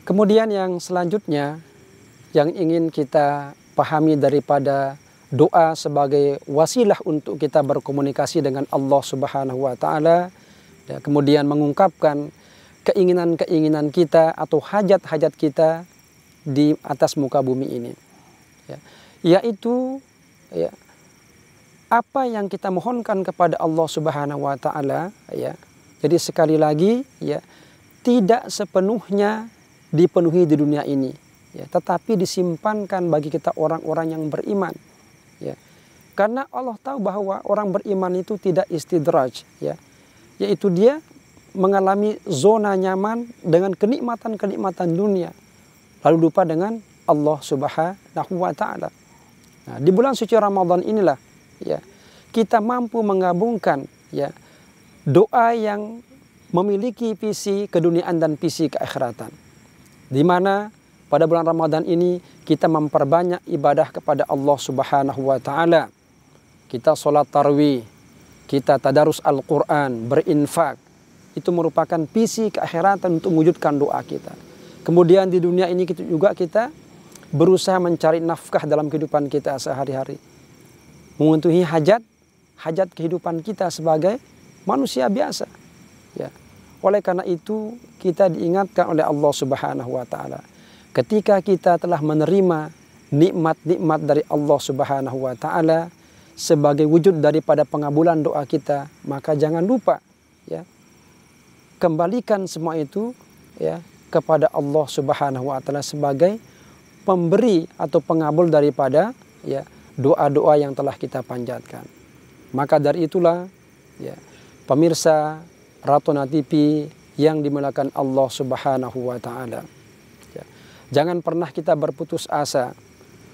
Kemudian yang selanjutnya yang ingin kita pahami daripada doa sebagai wasilah untuk kita berkomunikasi dengan Allah Subhanahu wa taala, ya, kemudian mengungkapkan keinginan-keinginan kita atau hajat-hajat kita di atas muka bumi ini. Ya, yaitu ya, apa yang kita mohonkan kepada Allah Subhanahu wa taala, ya. Jadi sekali lagi, ya, tidak sepenuhnya dipenuhi di dunia ini, ya, tetapi disimpankan bagi kita orang-orang yang beriman, ya. Karena Allah tahu bahwa orang beriman itu tidak istidraj, ya, yaitu dia mengalami zona nyaman dengan kenikmatan-kenikmatan dunia, lalu lupa dengan Allah Subhanahu wa taala. Nah, di bulan suci Ramadan inilah, ya, kita mampu menggabungkan, ya, doa yang memiliki visi keduniaan dan visi keakhiratan. Di mana pada bulan Ramadan ini kita memperbanyak ibadah kepada Allah Subhanahu wa taala. Kita sholat tarawih, kita tadarus Al-Quran, berinfak. Itu merupakan visi keakhiratan untuk mewujudkan doa kita. Kemudian di dunia ini kita berusaha mencari nafkah dalam kehidupan kita sehari-hari. Memenuhi hajat kehidupan kita sebagai manusia biasa. Ya. Oleh karena itu kita diingatkan oleh Allah Subhanahu wa taala. Ketika kita telah menerima nikmat-nikmat dari Allah Subhanahu wa taala sebagai wujud daripada pengabulan doa kita, maka jangan lupa, ya, kembalikan semua itu, ya, kepada Allah Subhanahu wa taala sebagai pemberi atau pengabul daripada, ya, doa-doa yang telah kita panjatkan. Maka dari itulah, ya, pemirsa Ratuna TV yang dimuliakan Allah Subhanahu wa taala, ya, jangan pernah kita berputus asa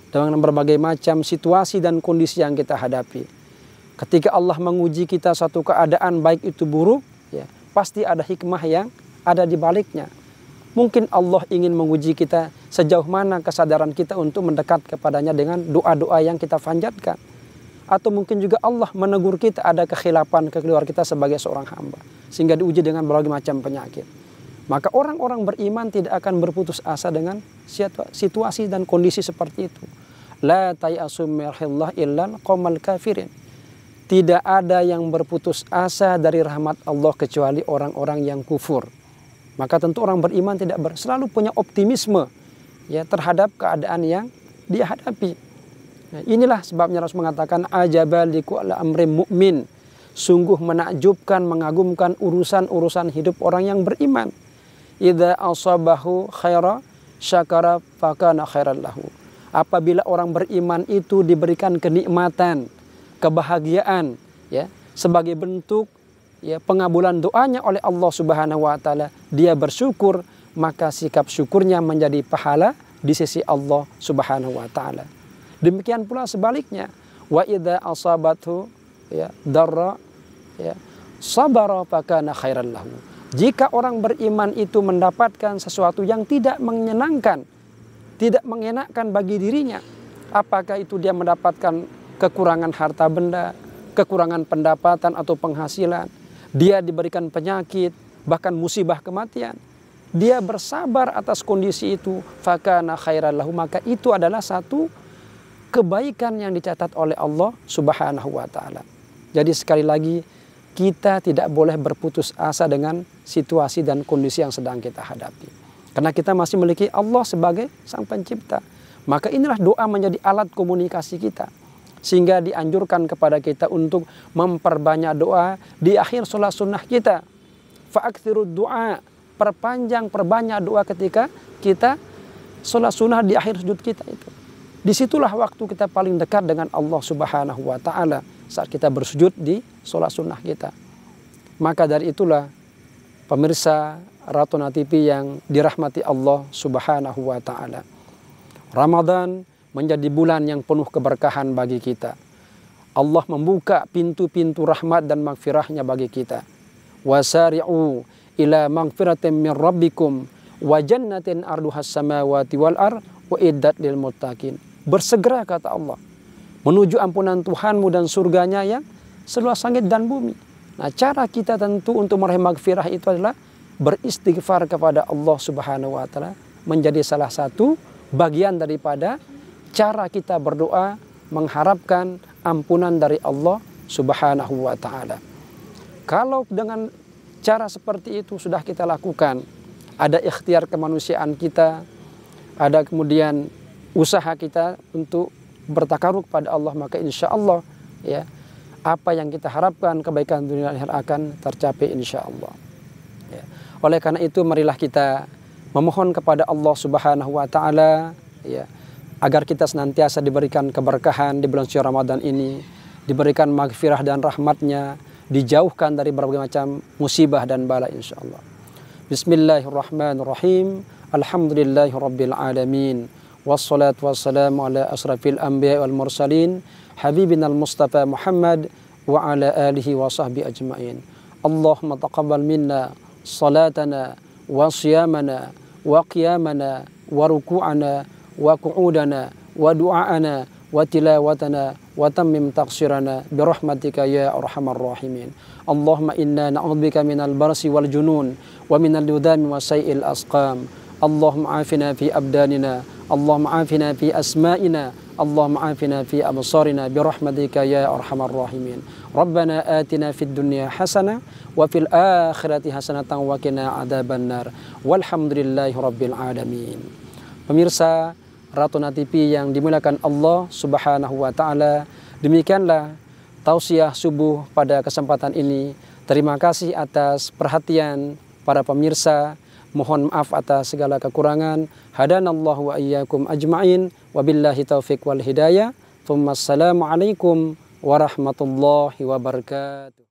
dengan berbagai macam situasi dan kondisi yang kita hadapi. Ketika Allah menguji kita satu keadaan baik itu buruk, ya, pasti ada hikmah yang ada di baliknya. Mungkin Allah ingin menguji kita sejauh mana kesadaran kita untuk mendekat kepadanya dengan doa-doa yang kita panjatkan. Atau mungkin juga Allah menegur kita ada kekhilapan kekeliruan kita sebagai seorang hamba, sehingga diuji dengan berbagai macam penyakit. Maka orang-orang beriman tidak akan berputus asa dengan situasi dan kondisi seperti itu. La tayasu min rahmatillah illal qaumal kafirin. Tidak ada yang berputus asa dari rahmat Allah kecuali orang-orang yang kufur. Maka tentu orang beriman selalu punya optimisme, ya, terhadap keadaan yang dia hadapi. Nah, inilah sebabnya Rasul mengatakan ajabal likulli amrin mu'min. Sungguh menakjubkan, mengagumkan urusan-urusan hidup orang yang beriman. Idza asabahu khaira syakara fakana khairan lahu. Apabila orang beriman itu diberikan kenikmatan, kebahagiaan, ya, sebagai bentuk, ya, pengabulan doanya oleh Allah Subhanahu wa taala, dia bersyukur, maka sikap syukurnya menjadi pahala di sisi Allah Subhanahu wa taala. Demikian pula sebaliknya, wa idza asabathu, ya, darra, ya, sabara fakana khairan lahu. Jika orang beriman itu mendapatkan sesuatu yang tidak menyenangkan, tidak mengenakkan bagi dirinya, apakah itu dia mendapatkan kekurangan harta benda, kekurangan pendapatan atau penghasilan, dia diberikan penyakit, bahkan musibah kematian, dia bersabar atas kondisi itu, fakana khairan lahu, maka itu adalah satu kebaikan yang dicatat oleh Allah Subhanahu wa taala. Jadi sekali lagi, kita tidak boleh berputus asa dengan situasi dan kondisi yang sedang kita hadapi. Karena kita masih memiliki Allah sebagai Sang Pencipta. Maka inilah doa menjadi alat komunikasi kita. Sehingga dianjurkan kepada kita untuk memperbanyak doa di akhir sholat sunnah kita. Fa'akthirud du'a. Perbanyak doa ketika kita sholat sunnah di akhir sujud kita itu. Disitulah waktu kita paling dekat dengan Allah Subhanahu wa ta'ala saat kita bersujud di sholat sunnah kita. Maka dari itulah pemirsa Ratuna TV yang dirahmati Allah Subhanahu wa ta'ala, Ramadan menjadi bulan yang penuh keberkahan bagi kita. Allah membuka pintu-pintu rahmat dan magfirahnya bagi kita. Wasari'u ila magfiratin min rabbikum wa jannatin arduhas samawati wal ar wa iddat lil muttaqin. Bersegera, kata Allah, menuju ampunan Tuhanmu dan surganya yang seluas langit dan bumi. Nah, cara kita tentu untuk meraih magfirah itu adalah beristighfar kepada Allah Subhanahu wa taala menjadi salah satu bagian daripada cara kita berdoa mengharapkan ampunan dari Allah Subhanahu wa Ta'ala. Kalau dengan cara seperti itu sudah kita lakukan, ada ikhtiar kemanusiaan kita, ada kemudian usaha kita untuk bertakarub pada Allah, maka insya Allah ya, apa yang kita harapkan kebaikan dunia dan akhirat akan tercapai insya Allah. Ya. Oleh karena itu marilah kita memohon kepada Allah Subhanahu wa Ta'ala ya, agar kita senantiasa diberikan keberkahan di bulan suci Ramadan ini, diberikan maghfirah dan rahmatnya, dijauhkan dari berbagai macam musibah dan bala insya Allah. Bismillahirrahmanirrahim. Alhamdulillahirabbil alamin. Wassalatu wassalamu ala asrafil anbiya wal mursalin habibinal mustafa Muhammad wa ala alihi wa sahbihi ajma'in. Allahumma taqabbal minna salatana wa siyamana wa qiyamana wa ruku'ana wa qu'udana wa du'aana wa tilawatana wa tammim taqsirana birahmatika ya arhamar rahimin. Allahumma inna na'udzubika minal barsi wal junun wa minal yudami wa sayil asqam. Allahumma afina fi abdanina, Allahumma afina fi asma'ina, Allahumma afina fi absarina birahmatika ya arhamar rahimin. Rabbana atina fid dunya hasanah wa fil akhirati hasanatan wa qina adzabannar. Walhamdulillahi rabbil alamin. Pemirsa Ratuna TV yang dimuliakan Allah Subhanahu wa Ta'ala, demikianlah tausiah subuh pada kesempatan ini. Terima kasih atas perhatian para pemirsa. Mohon maaf atas segala kekurangan. Hadanallahu wa iyyakum ajma'in. Wabillahi taufiq wal hidayah. Assalamualaikum warahmatullahi wabarakatuh.